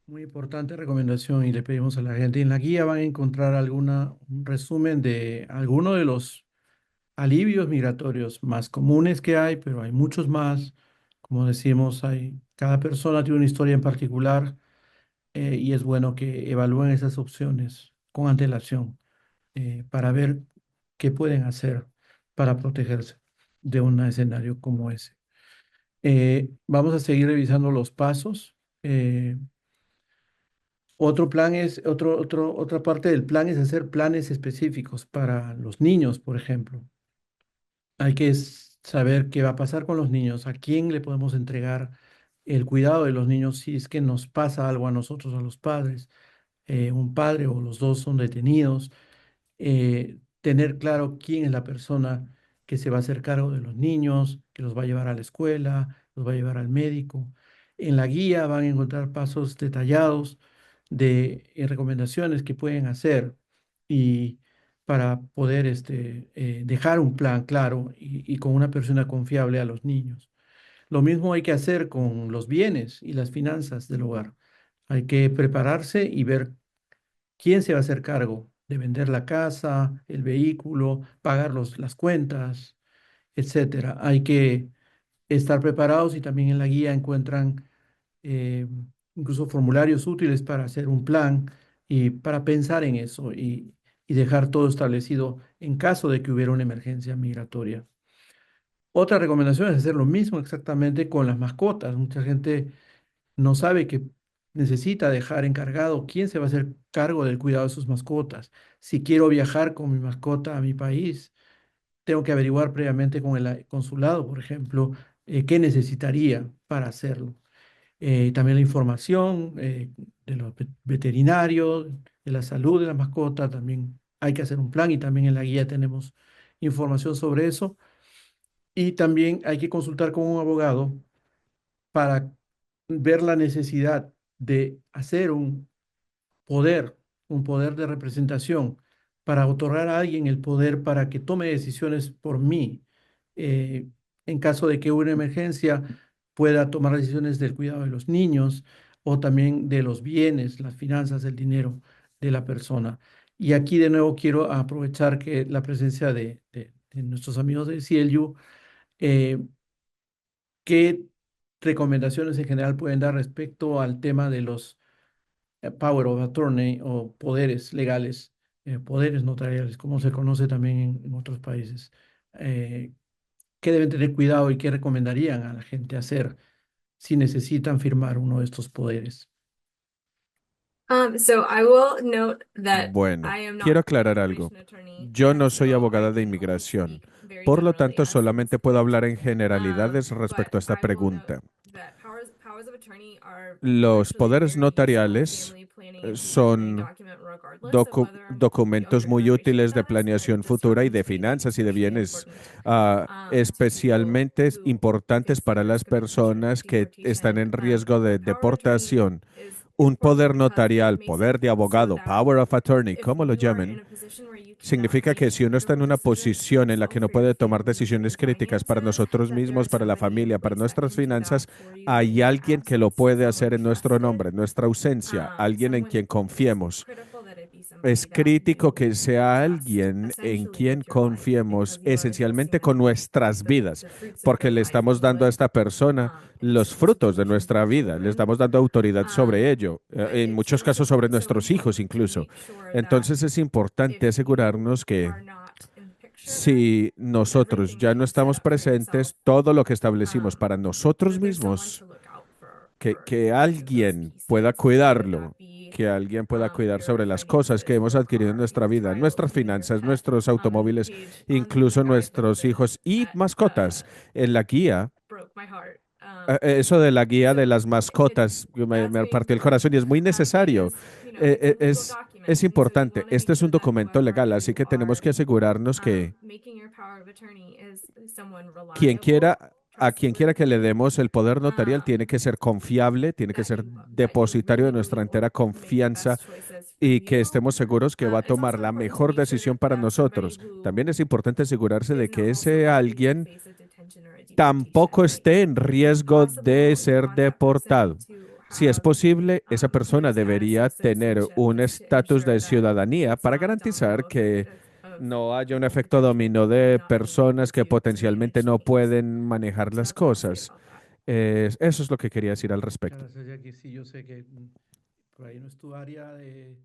Muy importante recomendación y le pedimos a la gente. En la guía van a encontrar un resumen de algunos de los alivios migratorios más comunes que hay, pero hay muchos más. Como decimos, cada persona tiene una historia en particular y es bueno que evalúen esas opciones con antelación para ver qué pueden hacer para protegerse de un escenario como ese. Vamos a seguir revisando los pasos. Otra parte del plan es hacer planes específicos para los niños, por ejemplo. Hay que saber qué va a pasar con los niños, a quién le podemos entregar el cuidado de los niños si es que nos pasa algo a nosotros, a los padres, un padre o los dos son detenidos, tener claro quién es la persona que se va a hacer cargo de los niños, que los va a llevar a la escuela, los va a llevar al médico. En la guía van a encontrar pasos detallados de recomendaciones que pueden hacer y para poder dejar un plan claro y con una persona confiable a los niños. Lo mismo hay que hacer con los bienes y las finanzas del hogar. Hay que prepararse y ver quién se va a hacer cargo de vender la casa, el vehículo, pagar las cuentas, etcétera. Hay que estar preparados y también en la guía encuentran eh, incluso formularios útiles para hacer un plan y para pensar en eso y dejar todo establecido en caso de que hubiera una emergencia migratoria. Otra recomendación es hacer lo mismo exactamente con las mascotas. Mucha gente no sabe que necesita dejar encargado quién se va a hacer cargo del cuidado de sus mascotas. Si quiero viajar con mi mascota a mi país, tengo que averiguar previamente con el consulado, por ejemplo, qué necesitaría para hacerlo. También la información de los veterinarios, de la salud de la mascota, también hay que hacer un plan y también en la guía tenemos información sobre eso. Y también hay que consultar con un abogado para ver la necesidad de hacer poder, un poder de representación, para otorgar a alguien el poder para que tome decisiones por mí. Eh, en caso de que hubo una emergencia, pueda tomar decisiones del cuidado de los niños o también de los bienes, las finanzas, el dinero de la persona. Y aquí de nuevo quiero aprovechar que la presencia de nuestros amigos de CLU, eh, ¿qué recomendaciones en general pueden dar respecto al tema de los power of attorney o poderes legales, poderes notariales, como se conoce también en otros países? Eh, ¿Qué deben tener cuidado y qué recomendarían a la gente hacer si necesitan firmar uno de estos poderes? So I will note that Bueno, I am quiero not an aclarar algo. immigration attorney, Yo and no soy so I abogada de can only inmigración. speak very Por lo generally tanto, as to the solamente puedo hablar en situation. generalidades But respecto a esta I will note pregunta. that powers of attorney are Los actually poderes very useful in notariales family planning and future planning son document regardless of whether the documentos younger muy generation útiles de does. planeación It just futura y de happens to be finanzas y de especially bienes important to people especialmente who importantes face the para las risk of execution or personas que están deportation. en riesgo A de power of attorney deportación. is Un important poder because it notarial, makes it poder de so abogado, that power of attorney, if como lo you are in llamen, a position where you cannot significa que make si uno está en critical una decisions for posición en la que yourself, no for your puede tomar family, for your decisiones críticas para finances, nosotros that there mismos, is para la somebody in familia, para place that nuestras can do that finanzas, for you in hay your alguien que lo absence, puede hacer someone en nuestro trusted, nombre, en nuestra ausencia, alguien en someone quien it is confiemos. critical that it be Es somebody that crítico you que sea trust alguien en essentially quien with your life confiemos, because you are esencialmente entrusting con them nuestras vidas, the fruits of porque your le life estamos when you dando a live esta persona in a los frutos de situation nuestra for vida, le children. estamos dando autoridad sobre ello, But en it's muchos really casos sobre so nuestros hijos important to incluso. make sure that Entonces es importante if you asegurarnos que are not in the picture, si nosotros everything ya that no you've set estamos up for yourself, presentes, todo lo que establecimos para nosotros that there's someone mismos, to look out que for each of those alguien pueda pieces, whether that cuidarlo, be que alguien pueda cuidar your sobre las cosas que finances, hemos your adquirido en car, nuestra your vida, child, nuestras even your finanzas, pet. nuestros There's a automóviles, page on the incluso guide book nuestros hijos y that mascotas. En la guía, broke my heart. eso de la guía de So las mascotas that's me very partió el important. corazón y es muy It necesario. is, it's a legal Es document, and so you importante. want to Este make es un sure that documento whoever legal, así you que tenemos are que asegurarnos que making your power of attorney is someone quien reliable, quiera, a quien quiera que le trustworthy, demos el poder notarial tiene que ser confiable, tiene que ser that you depositario really de nuestra believe will entera make the confianza best choices for y que you. estemos seguros que va a It's tomar also la important to mejor make sure decisión para that's somebody nosotros. who También es importante asegurarse de is not que also ese likely to alguien face a detention or a deportation. tampoco Like, esté en if riesgo de possible, you ser want that person deportado. to Si es have posible, esa clear persona status debería of tener citizenship un just to estatus ensure de that ciudadanía it's para not a domino garantizar que effect of no haya un efecto potentially dominó you de not being able personas que to potencialmente manage no things. pueden manejar So las that's all I'll say cosas. about that. Eso es lo que quería decir al respecto. Gracias, Jackie. Sí, yo sé que por ahí no es tu área de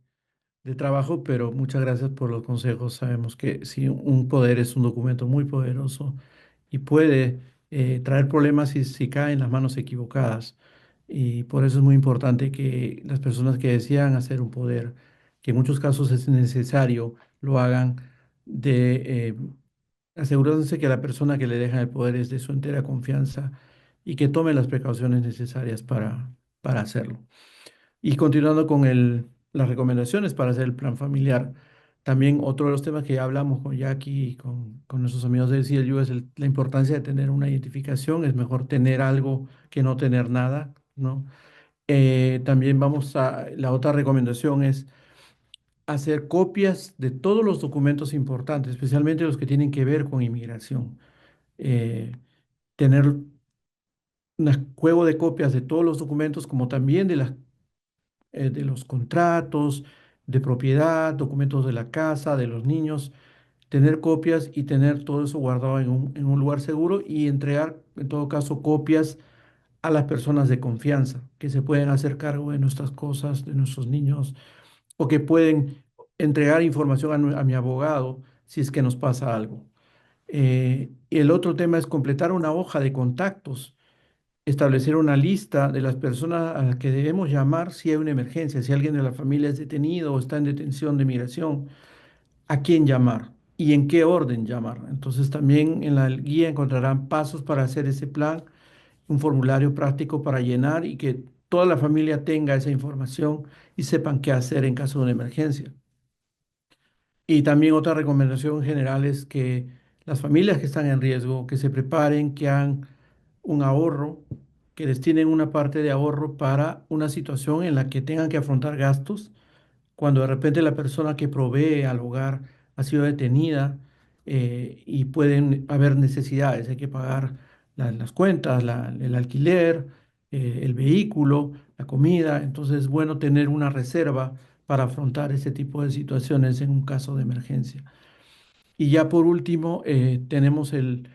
trabajo, pero muchas gracias por los consejos. Sabemos que sí, un poder es un documento muy poderoso y puede traer problemas si cae en las manos equivocadas. Y por eso es muy importante que las personas que desean hacer un poder, que en muchos casos es necesario, lo hagan asegurándose que la persona que le deja el poder es de su entera confianza y que tome las precauciones necesarias para hacerlo. Y continuando con las recomendaciones para hacer el plan familiar, también otro de los temas que ya hablamos con Jackie y con nuestros amigos de CLU es la importancia de tener una identificación. Es mejor tener algo que no tener nada, ¿no? También la otra recomendación es hacer copias de todos los documentos importantes, especialmente los que tienen que ver con inmigración. Eh, tener un juego de copias de todos los documentos, como también de los contratos de propiedad, documentos de la casa, de los niños, tener copias y tener todo eso guardado en un lugar seguro y entregar, en todo caso, copias a las personas de confianza que se pueden hacer cargo de nuestras cosas, de nuestros niños, o que pueden entregar información a mi abogado si es que nos pasa algo. El otro tema es completar una hoja de contactos, establecer una lista de las personas a las que debemos llamar si hay una emergencia, si alguien de la familia es detenido o está en detención de migración, a quién llamar y en qué orden llamar. Entonces también en la guía encontrarán pasos para hacer ese plan, un formulario práctico para llenar y que toda la familia tenga esa información y sepan qué hacer en caso de una emergencia. Y también otra recomendación general es que las familias que están en riesgo, que se preparen, que hagan un ahorro, que destinen una parte de ahorro para una situación en la que tengan que afrontar gastos cuando de repente la persona que provee al hogar ha sido detenida y pueden haber necesidades, hay que pagar las cuentas, el alquiler, el vehículo, la comida, entonces es bueno tener una reserva para afrontar ese tipo de situaciones en un caso de emergencia. Y ya por último, tenemos el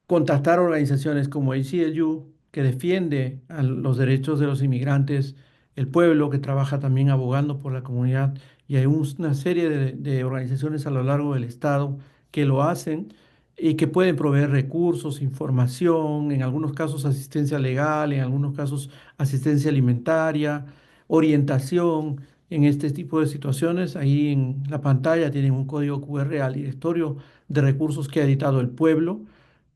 contactar organizaciones como ACLU, que defiende a los derechos de los inmigrantes, el pueblo que trabaja también abogando por la comunidad, y hay una serie de organizaciones a lo largo del estado que lo hacen y que pueden proveer recursos, información, en algunos casos asistencia legal, en algunos casos asistencia alimentaria, orientación en este tipo de situaciones. Ahí en la pantalla tienen un código QR al directorio de recursos que ha editado el pueblo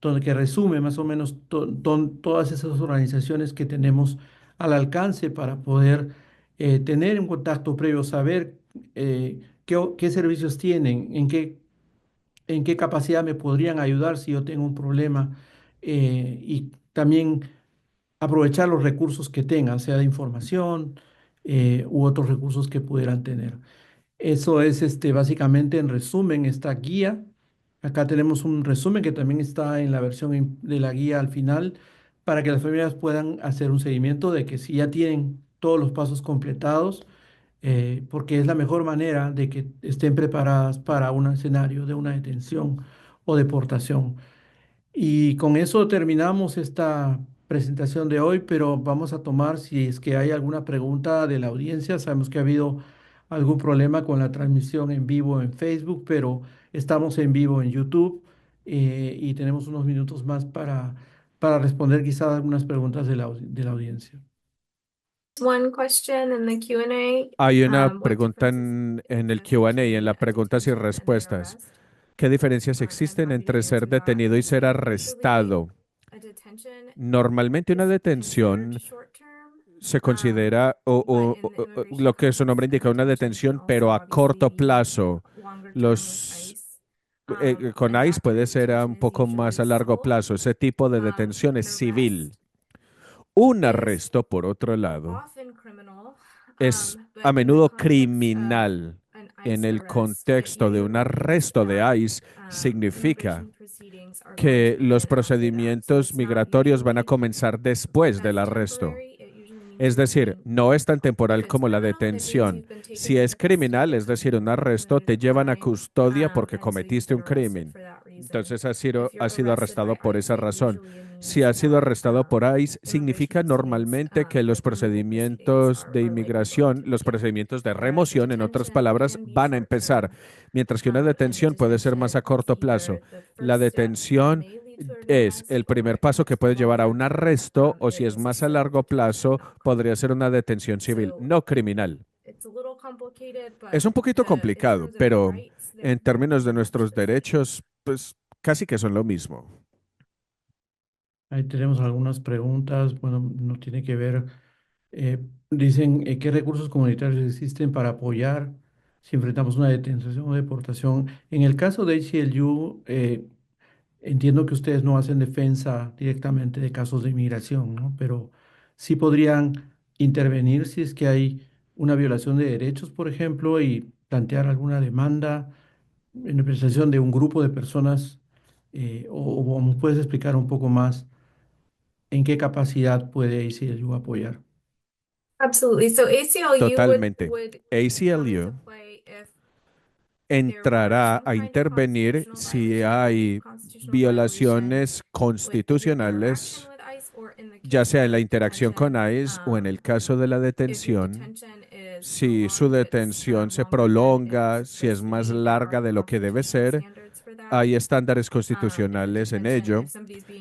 donde que resume más o menos todas esas organizaciones que tenemos al alcance para poder tener un contacto previo, saber qué servicios tienen, en qué capacidad me podrían ayudar si yo tengo un problema y también aprovechar los recursos que tengan, sea de información u otros recursos que pudieran tener. Eso es básicamente en resumen esta guía. Acá tenemos un resumen que también está en la versión de la guía al final para que las familias puedan hacer un seguimiento de que si ya tienen todos los pasos completados, porque es la mejor manera de que estén preparadas para un escenario de una detención o deportación. Y con eso terminamos esta presentación de hoy, pero vamos a tomar si es que hay alguna pregunta de la audiencia. Sabemos que ha habido algún problema con la transmisión en vivo en Facebook, pero estamos en vivo en YouTube y tenemos unos minutos más para responder quizás algunas preguntas de la audiencia. One question in the Q&A. Hay una What pregunta differences en el between Q&A, en la detention and preguntas y detention and then respuestas. arrest? ¿Qué diferencias I'm existen happy to entre ser answer that. detenido y ser Usually, arrestado? a detention Normalmente una is considered detención short term, se considera but in the immigration lo que su nombre context, a indica, una detention can detención, pero also a corto obviously mean plazo. longer term with Los ICE. con And ICE that kind puede of ser un detention is poco más usually a largo civil. plazo. Ese tipo de detención An es civil. arrest Un is arresto, por otro lado, often criminal, es a but in the menudo context of criminal. an En ICE el arrest, it contexto de un usually means arresto de that ICE, significa immigration proceedings are going to que los begin after that. So procedimientos it's not migratorios van a usually comenzar después del as arresto. temporary. It usually means Es you're decir, being, no es tan if temporal it's como la criminal, it means detención. you've been taken Si es into criminal, custody es decir, un for a arresto, period te of llevan a time, custodia porque and so you've cometiste been un arrested crimen. for that reason. Entonces If has you're sido arrested by arrestado por esa ICE, it razón. usually Si means has sido that arrestado por ICE, immigration significa proceedings, normalmente que los like removal proceedings, procedimientos de are likely going inmigración, to los begin. procedimientos de Whereas a remoción, en otras detention palabras, can be van a short empezar, term, mientras que una and a detención puede ser más detention a is corto plazo. either the La first step that detención may lead to an es arrest, el or primer if paso que it's puede llevar a longer, un arresto o si it es is a más a civil largo detention, plazo, not podría criminal. ser una detención civil, So no criminal. it's a little complicated, Es but un poquito in complicado, terms of your pero rights, they're en términos de pretty much nuestros the same. derechos, pues casi que son lo mismo. Ahí tenemos algunas preguntas, bueno, no tiene que ver, dicen, ¿qué recursos comunitarios existen para apoyar si enfrentamos una detención o deportación? En el caso de ACLU, entiendo que ustedes no hacen defensa directamente de casos de inmigración, ¿no? Pero sí podrían intervenir si es que hay una violación de derechos, por ejemplo, y plantear alguna demanda en representación de un grupo de personas, o ¿me puedes explicar un poco más? ¿En qué capacidad puede ACLU apoyar? Absolutely. So ACLU Totalmente. would come ACLU into play if entrará a intervenir si hay violaciones constitucionales, ya sea en la interacción con ICE o en el caso de la detención, si su detención se prolonga, si es más larga de lo que debe ser, hay estándares constitucionales en ello.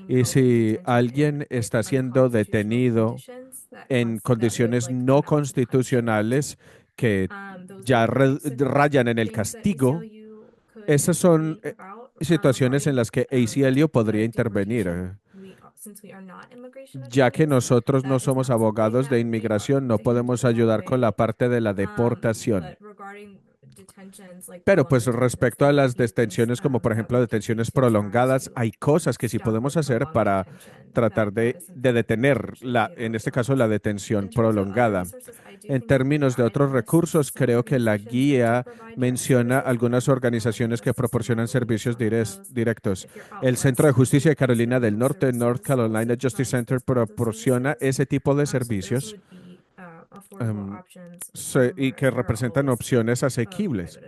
Y si alguien está siendo detenido en condiciones no constitucionales que ya rayan en el castigo, esas son situaciones en las que ACLU podría intervenir. Ya que nosotros no somos abogados de inmigración, no podemos ayudar con la parte de la deportación. Pero pues respecto a las detenciones, como por ejemplo detenciones prolongadas, hay cosas que sí podemos hacer para tratar de detener, en este caso, la detención prolongada. En términos de otros recursos, creo que la guía menciona algunas organizaciones que proporcionan servicios directos. El Centro de Justicia de Carolina del Norte, North Carolina Justice Center, proporciona ese tipo de servicios y que representan opciones asequibles.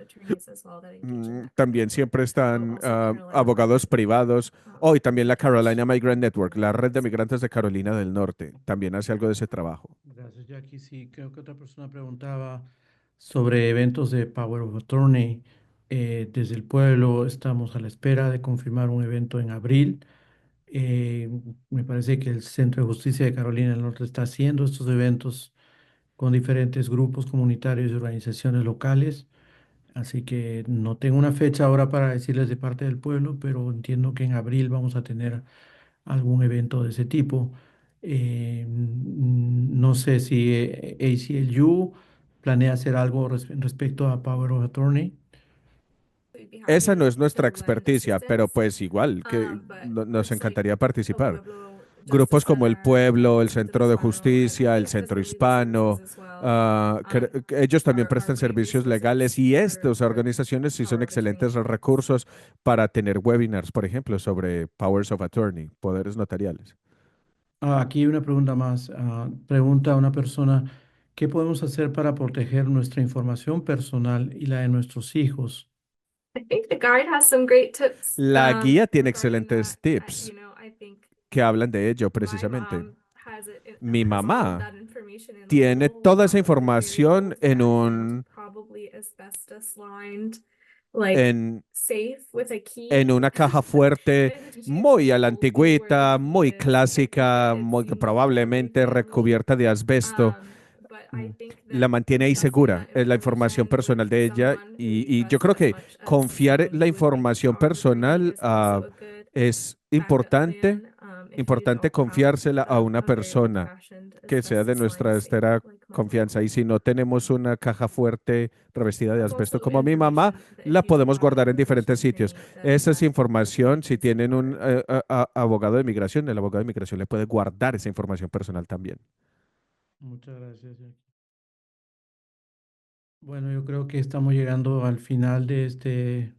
También siempre están abogados privados. Y también la Carolina Migrant Network, la red de migrantes de Carolina del Norte, también hace algo de ese trabajo. Gracias, Jackie. Sí, creo que otra persona preguntaba sobre eventos de Power of Attorney. Desde el pueblo estamos a la espera de confirmar un evento en abril. Me parece que el Centro de Justicia de Carolina del Norte está haciendo estos eventos con diferentes grupos comunitarios y organizaciones locales. Así que no tengo una fecha ahora para decirles de parte del pueblo, pero entiendo que en abril vamos a tener algún evento de ese tipo. No sé si ACLU planea hacer algo respecto a Power of Attorney. Esa no es nuestra experticia, pero pues igual que nos encantaría participar. Grupos como el Pueblo, el Centro de Justicia, el Centro Hispano, ellos también prestan servicios legales y estas organizaciones sí son excelentes recursos para tener webinars, por ejemplo, sobre Powers of Attorney, poderes notariales. Aquí hay una pregunta más. Pregunta a una persona, ¿qué podemos hacer para proteger nuestra información personal y la de nuestros hijos? La guía tiene excelentes tips que hablan de ello precisamente. Mi mamá tiene toda esa información en una caja fuerte, muy a la antigüita, muy clásica, muy probablemente recubierta de asbesto. La mantiene ahí segura, es la información personal de ella y yo creo que confiar en la información personal es importante confiársela a una persona que sea de nuestra estera confianza. Y si no tenemos una caja fuerte revestida de asbesto como mi mamá, la podemos guardar en diferentes sitios. Esa es información, si tienen un abogado de migración, el abogado de migración le puede guardar esa información personal también. Muchas gracias, Jackie. Bueno, yo creo que estamos llegando al final de este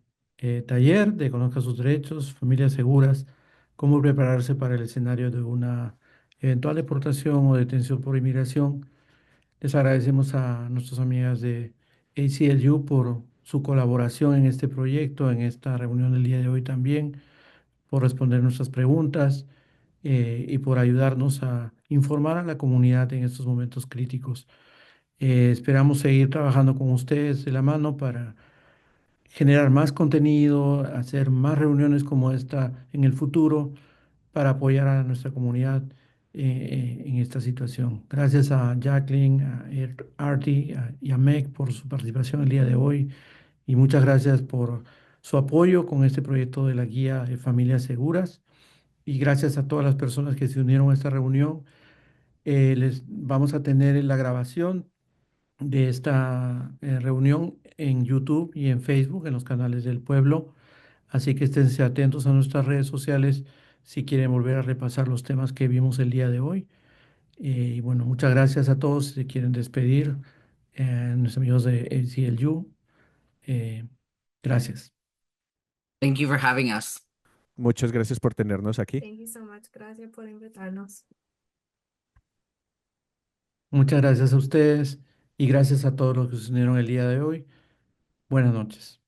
taller de Conozca sus derechos, familias seguras, cómo prepararse para el escenario de una eventual deportación o detención por inmigración. Les agradecemos a nuestras amigas de ACLU por su colaboración en este proyecto, en esta reunión del día de hoy también, por responder nuestras preguntas y por ayudarnos a informar a la comunidad en estos momentos críticos. Esperamos seguir trabajando con ustedes de la mano para generar más contenido, hacer más reuniones como esta en el futuro para apoyar a nuestra comunidad en esta situación. Gracias a Jacqueline, a Artie y a Meg por su participación el día de hoy y muchas gracias por su apoyo con este proyecto de la guía de familias seguras y gracias a todas las personas que se unieron a esta reunión. Les vamos a tener la grabación de esta reunión en YouTube y en Facebook, en los canales del pueblo. Así que esténse atentos a nuestras redes sociales si quieren volver a repasar los temas que vimos el día de hoy. Y bueno, muchas gracias a todos. Si quieren despedir, nuestros amigos de ACLU, gracias. Thank you for having us. Muchas gracias por tenernos aquí. Thank you so much. Gracias por invitarnos. Muchas gracias a ustedes y gracias a todos los que se unieron el día de hoy. Buenas noches.